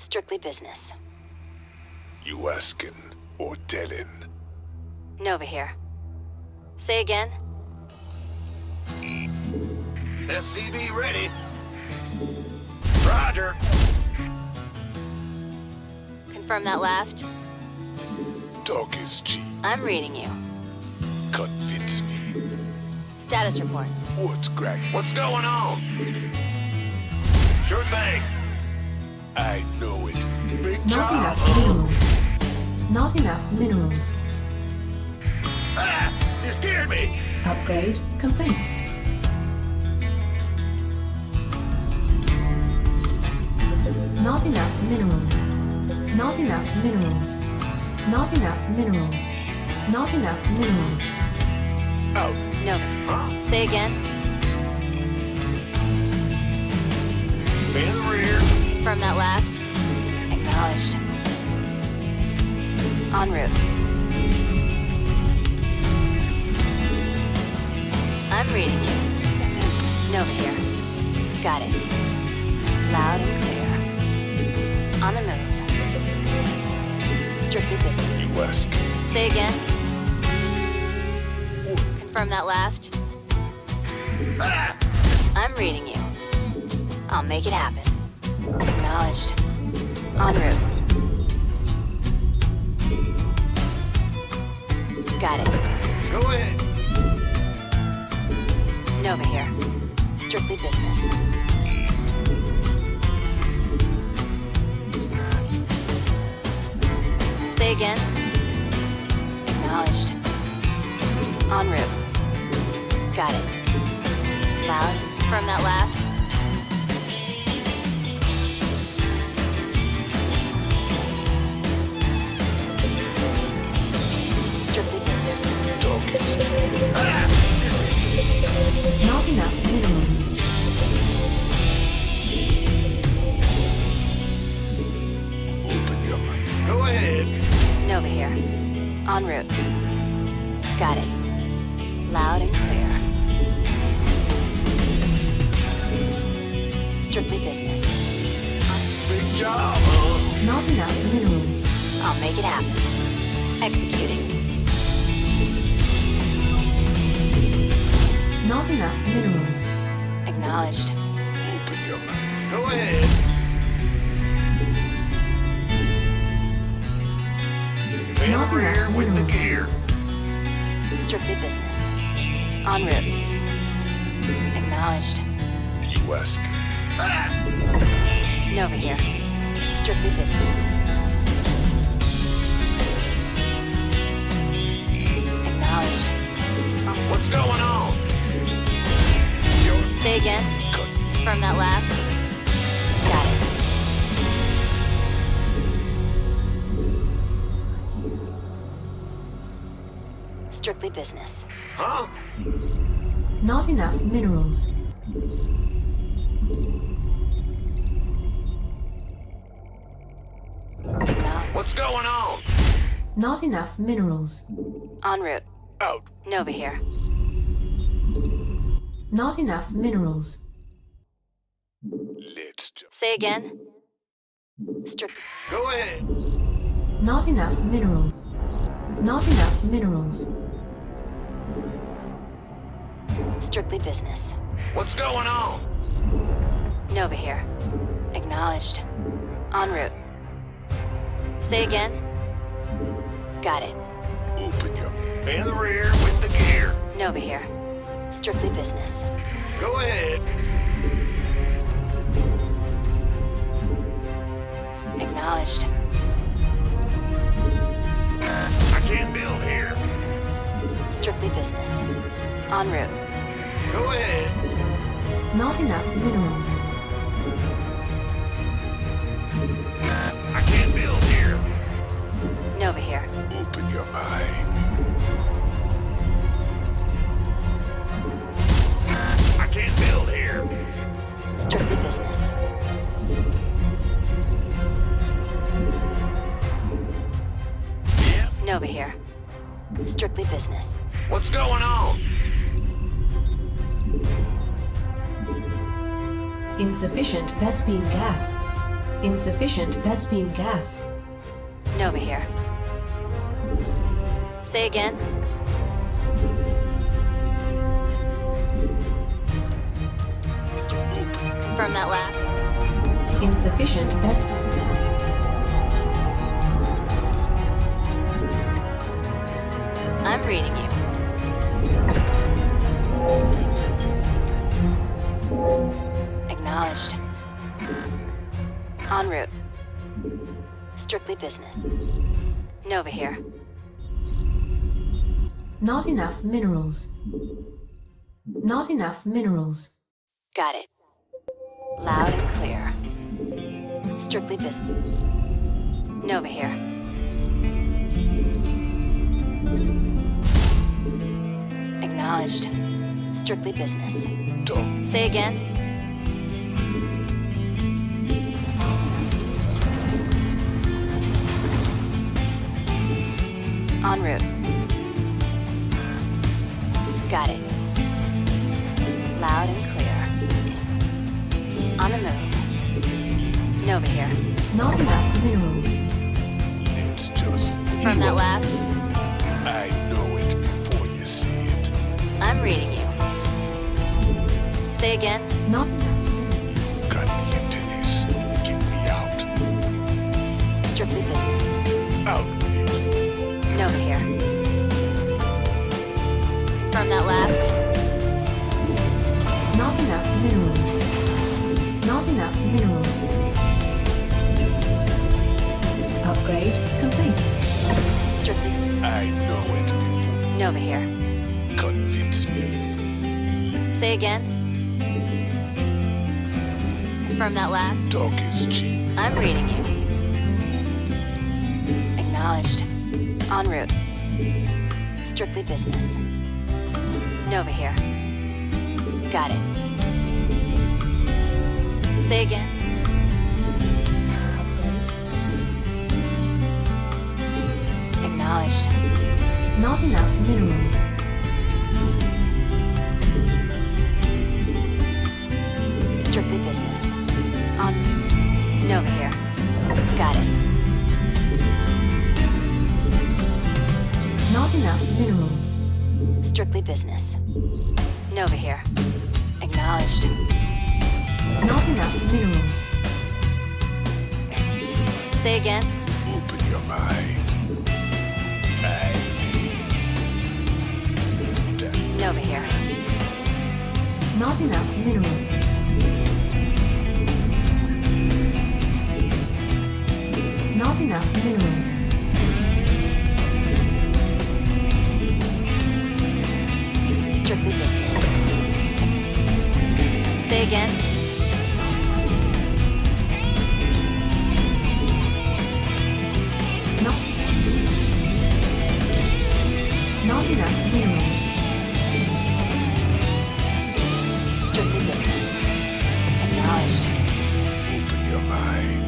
Strictly business. You asking or telling? Nova here. Say again? SCV ready. Roger. Confirm that last? Talk is cheap. I'm reading you. Convince me. Status report. What's cracking? What's going on? Sure thing. I know it. Big Not job. enough minerals. Not enough minerals. Ah! You scared me. Upgrade complete. Not enough minerals. Not enough minerals. Not enough minerals. Not enough minerals. Out. Nova. Huh? Say again? In the rear. Confirm that last? Acknowledged. En route. I'm reading you. Nova here. Got it. Loud and clear. On the move. Strictly business. You asking? Say again? What? Confirm that last? Ah! I'm reading you. I'll make it happen. Acknowledged. En route. Got it. Go ahead. Nova here. Strictly business. Say again? Acknowledged. En route. Got it. Loud. From that last? Strictly business. Talk is cheap. Ah! Not enough minerals. Open your mouth. Go ahead. Nova here. En route. Got it. Loud and clear. Strictly business. Big job. Not enough minerals. I'll make it happen. Executing. Not enough minerals. Acknowledged. Open your mouth. Go ahead. In Not the rear enough with the minerals. gear. Strictly business. En route. Acknowledged. You asking? Ah! Nova here. Strictly business. Acknowledged. What's going on? Say again? Cut. From that last? Got it. Strictly business. Huh? Not enough minerals. What's going on? Not enough minerals. En route. Out. Nova here. Not enough minerals. Let's jump. Say again? Strict. Go ahead. Not enough minerals. Not enough minerals. Strictly business. What's going on? Nova here. Acknowledged. En route. Say again? Got it. Open your In the rear with the gear. Nova here. Strictly business. Go ahead. Acknowledged. I can't build here. Strictly business. En route. Go ahead. Not enough minerals. I can't build here. Nova here. open your mind. I can't build here. Strictly business. Yep. Nova here. Strictly business. What's going on? Insufficient Vespine gas. Insufficient Vespene gas. Nova here. Say again? Confirm that last. Insufficient Vespene gas. I'm reading you. Acknowledged. En route. Strictly business. Nova here. Not enough minerals. Not enough minerals. Got it. Loud and clear. Strictly business. Nova here. Acknowledged. Strictly business. Dog. Say again? En route. Got it. Loud and clear. On the move. Nova here. Not enough minerals. It's just. From that last, I know it before you see it. I'm reading you. Say again? Not enough minerals. Got me into this. Get me out. Strictly business. Out with it. Nova here. Confirm that last. Not enough minerals. Not enough minerals. Upgrade complete. Strictly. I know it before. Nova here. Convince me. Say again? Confirm that last. Talk is cheap. I'm reading you. Acknowledged. En route. Strictly business. Nova here. Got it. Say again? Acknowledged. Not enough minerals. Strictly business. On Nova here. Got it. Not enough minerals. Strictly business. Nova here. Acknowledged. Not enough minerals. Say again? Open your mind. I need that. Nova here. Not enough minerals. Not enough minerals. Strictly business. Say again? Not enough minerals. Strictly business. Acknowledged. Open your mind.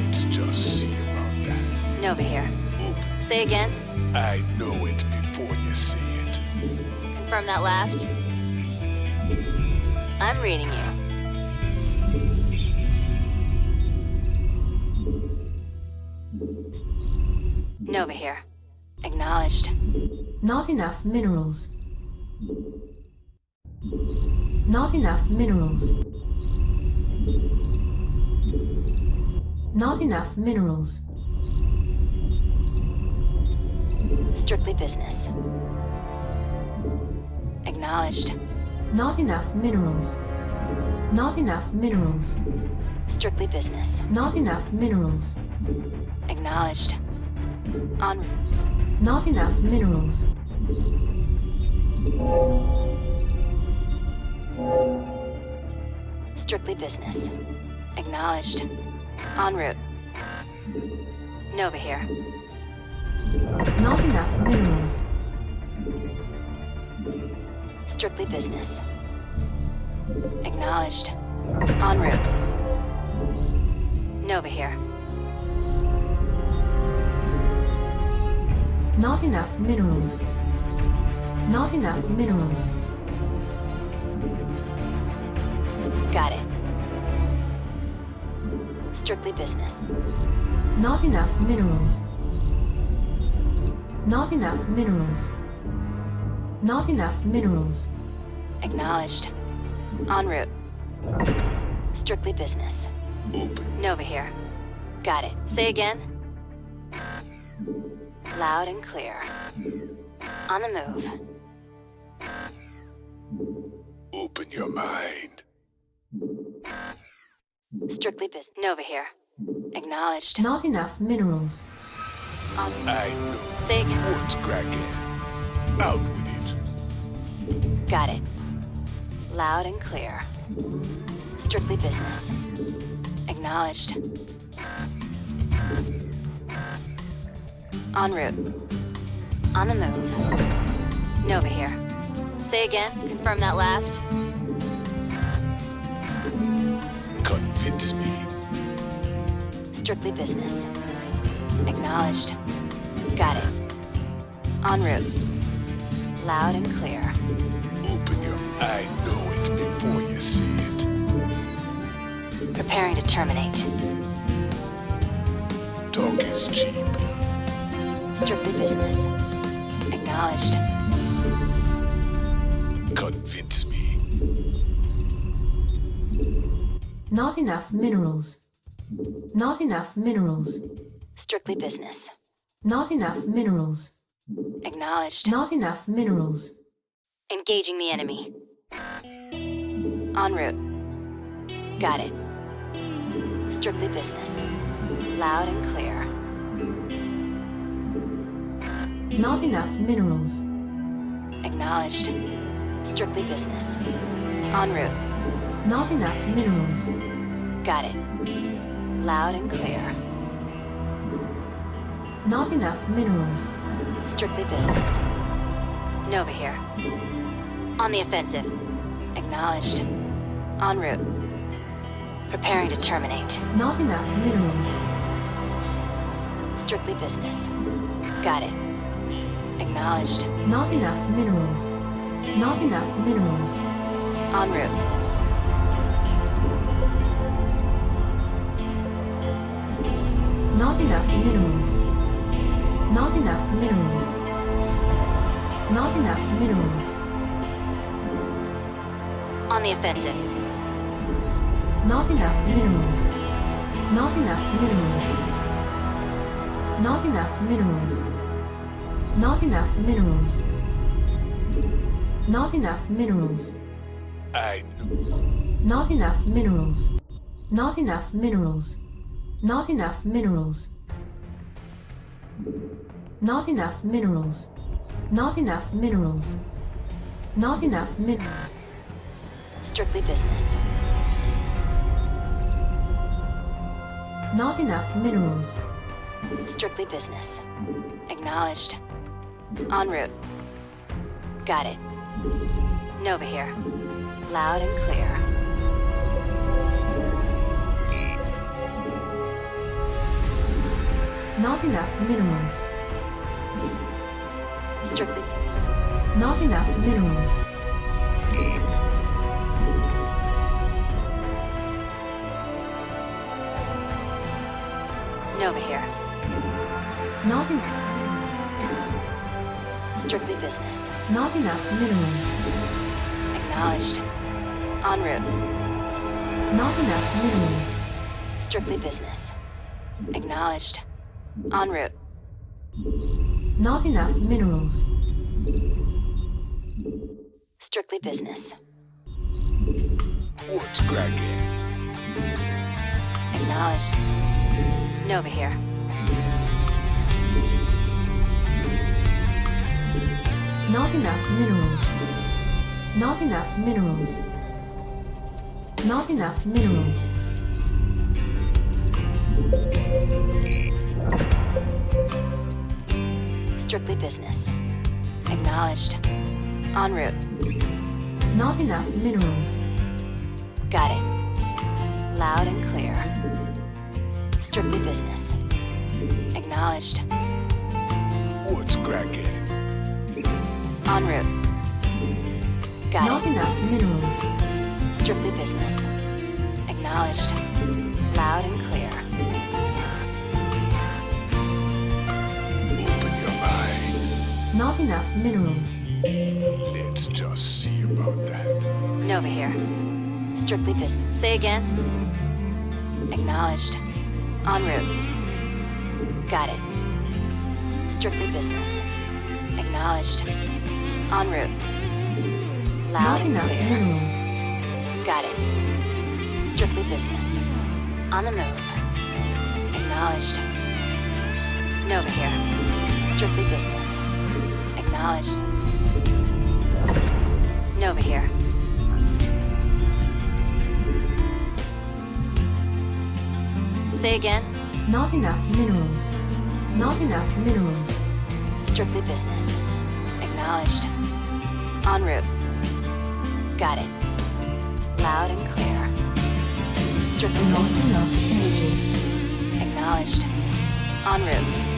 It's just see about that. Nova here. Open. Say again? I know it before you see it. Confirm that last. I'm reading you. Nova here. Acknowledged. Not enough minerals. Not enough minerals. Not enough minerals. Strictly business. Acknowledged. Not enough minerals. Not enough minerals. Strictly business. Not enough minerals. Acknowledged. On. Not enough minerals. Strictly business. Acknowledged. En route. Nova here. Not enough minerals. Strictly business. Acknowledged. En route. Nova here. Not enough minerals. Not enough minerals. Got it. Strictly business. Not enough minerals. Not enough minerals. Not enough minerals. Acknowledged. En route. Strictly business. Open. Nova here. Got it. Say again. Loud and clear. On the move. Open your mind. Strictly business. Nova here. Acknowledged. Not enough minerals. On. I know. Say again. What's cracking? Out with it. Got it. Loud and clear. Strictly business. Acknowledged. En route. On the move. Nova here. Say again. Confirm that last. Convince me. Strictly business. Acknowledged. Got it. En route. Loud and clear. Open your. I know it before you see it. Preparing to terminate. Talk is cheap. Strictly business. Acknowledged. Convince me. Not enough minerals. Not enough minerals. Strictly business. Not enough minerals. Acknowledged. Not enough minerals. Engaging the enemy. En route. Got it. Strictly business. Loud and clear. Not enough minerals. Acknowledged. Strictly business. En route. Not enough minerals. Got it. Loud and clear. Not enough minerals. Strictly business. Nova here. On the offensive. Acknowledged. En route. Preparing to terminate. Not enough minerals. Strictly business. Got it. Acknowledged. Not enough minerals. Not enough minerals. En route. Not enough minerals. Not enough minerals. Not enough minerals. On the offensive. Not enough minerals. Not enough minerals. Not enough minerals. Not enough minerals. Not enough minerals. I know. Not enough minerals. Not enough minerals. Not enough minerals. Not enough minerals. Not enough minerals. Not enough minerals. Strictly business. Not enough minerals. Strictly business. Acknowledged. En route. Got it. Nova here. Loud and clear. Not enough minerals. Strictly. Not enough minerals. Nova here. Not enough minerals. Strictly business. Not enough minerals. Acknowledged. En route. Not enough minerals. Strictly business. Acknowledged. En route. Not enough minerals. Strictly business. What's cracking? Acknowledged. Nova here. Not enough minerals. Not enough minerals. Not enough minerals. Strictly business. Acknowledged. En route. Not enough minerals. Got it. Loud and clear. Strictly business. Acknowledged. What's cracking? En route. Got Not it. enough minerals. Strictly business. Acknowledged. Loud and clear. Not enough minerals. Let's just see about that. Nova here. Strictly business. Say again? Acknowledged. En route. Got it. Strictly business. Acknowledged. En route. Loud Not and enough clear. minerals. Got it. Strictly business. On the move. Acknowledged. Nova here. Strictly business. Acknowledged. Nova here. Say again? Not enough minerals. Not enough minerals. Strictly business. Acknowledged. En route. Got it. Loud and clear. Strictly Not business. enough energy. Acknowledged. En route.